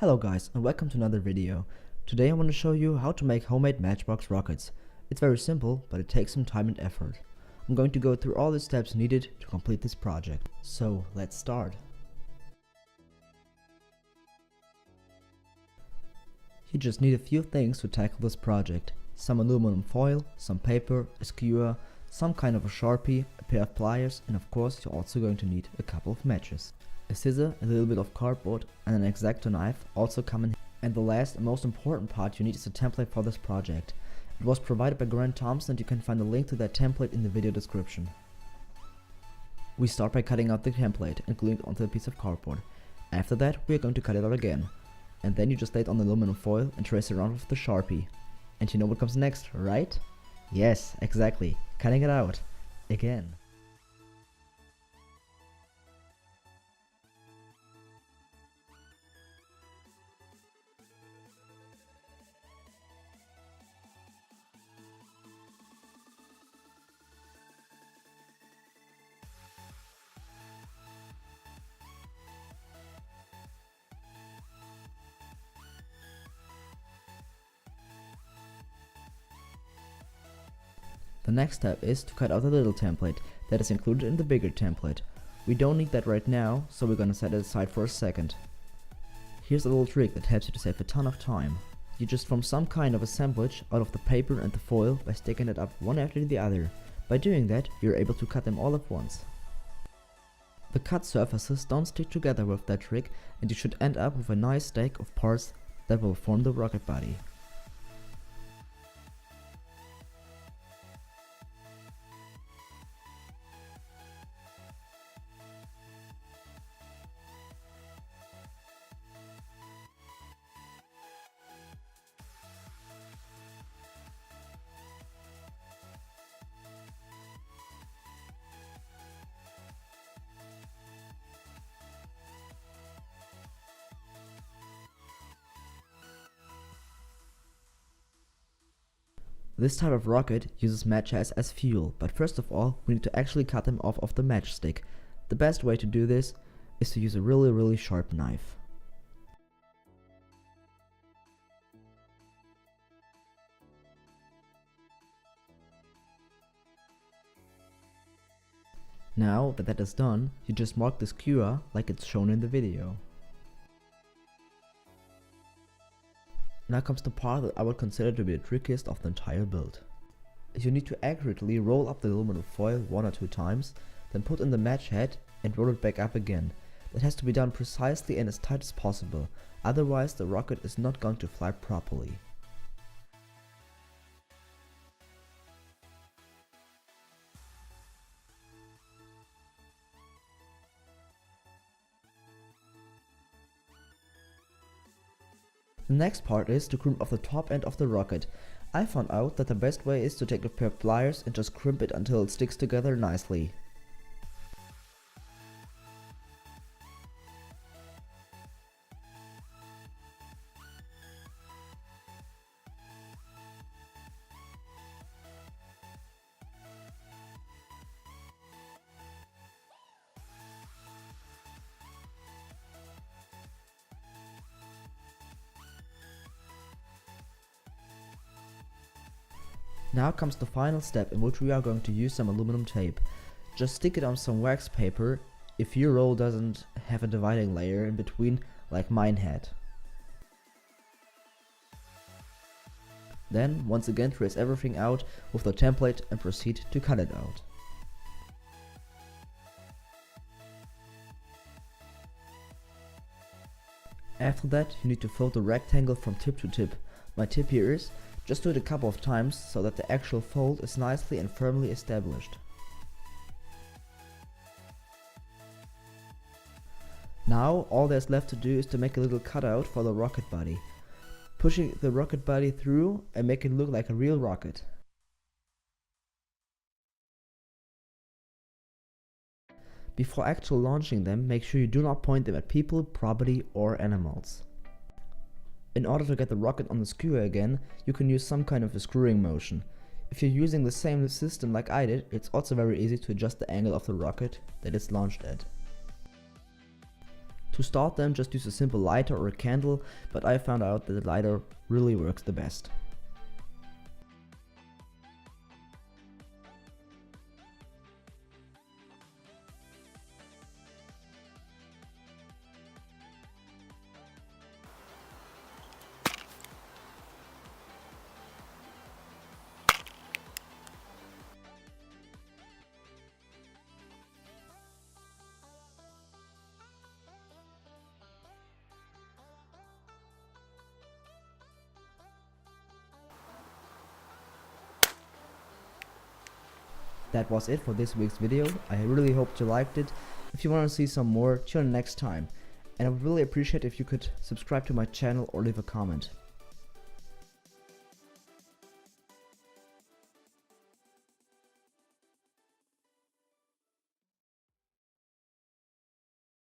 Hello guys and welcome to another video. Today I want to show you how to make homemade Matchbox rockets. It's very simple, but it takes some time and effort. I'm going to go through all the steps needed to complete this project. So let's start. You just need a few things to tackle this project. Some aluminum foil, some paper, a skewer, some kind of a sharpie, a pair of pliers, and of course you're also going to need a couple of matches. A scissor, a little bit of cardboard, and an X-Acto knife also come in. And the last and most important part you need is a template for this project. It was provided by Grant Thompson and you can find a link to that template in the video description. We start by cutting out the template and gluing it onto a piece of cardboard. After that we are going to cut it out again. And then you just lay it on the aluminum foil and trace it around with the Sharpie. And you know what comes next, right? Yes, exactly, cutting it out. Again. The next step is to cut out the little template that is included in the bigger template. We don't need that right now, so we're gonna set it aside for a second. Here's a little trick that helps you to save a ton of time. You just form some kind of assemblage out of the paper and the foil by sticking it up one after the other. By doing that, you're able to cut them all at once. The cut surfaces don't stick together with that trick, and you should end up with a nice stack of parts that will form the rocket body. This type of rocket uses matches as fuel, but first of all we need to actually cut them off of the matchstick. The best way to do this is to use a really sharp knife. Now that is done, you just mark the skewer like it's shown in the video. Now comes the part that I would consider to be the trickiest of the entire build. You need to accurately roll up the aluminum foil 1 or 2 times, then put in the match head and roll it back up again. That has to be done precisely and as tight as possible, otherwise the rocket is not going to fly properly. The next part is to crimp off the top end of the rocket. I found out that the best way is to take a pair of pliers and just crimp it until it sticks together nicely. Now comes the final step in which we are going to use some aluminum tape. Just stick it on some wax paper if your roll doesn't have a dividing layer in between like mine had. Then once again trace everything out with the template and proceed to cut it out. After that you need to fold the rectangle from tip to tip. My tip here is just do it a couple of times so that the actual fold is nicely and firmly established. Now all there's left to do is to make a little cutout for the rocket body. Pushing the rocket body through and make it look like a real rocket. Before actually launching them, make sure you do not point them at people, property or animals. In order to get the rocket on the skewer again, you can use some kind of a screwing motion. If you're using the same system like I did, it's also very easy to adjust the angle of the rocket that it's launched at. To start them, just use a simple lighter or a candle, but I found out that the lighter really works the best. That was it for this week's video. I really hope you liked it. If you want to see some more, tune in next time. And I would really appreciate if you could subscribe to my channel or leave a comment.